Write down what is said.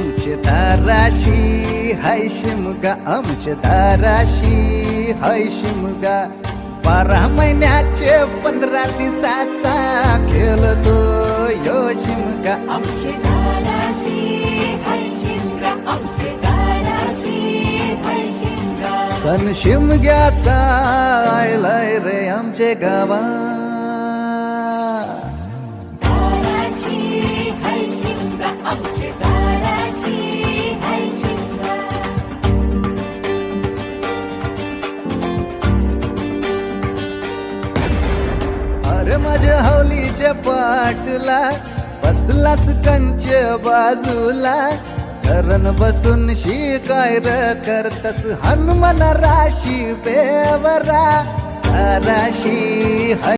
आमचे दाराशी हाय शिमगा, आमचे दाराशी हाय शिमगा. 12 महिन्याचे 15 दिवसाचा खेळतो यो शिमगा. आमचे दाराशी हाय शिमगा, आमचे दाराशी हाय शिमगा. सण शिमग्याचा आयलाय रे आमचे गावा. दाराशी हाय शिमगा, आमचे दाराशी हाय शिमगा. अरे माझ्या हौलीच्या पाटला बसलास कंच बाजूला. धरण बसून शिकाय र करतस हनुमान राशी बेवरा. राशी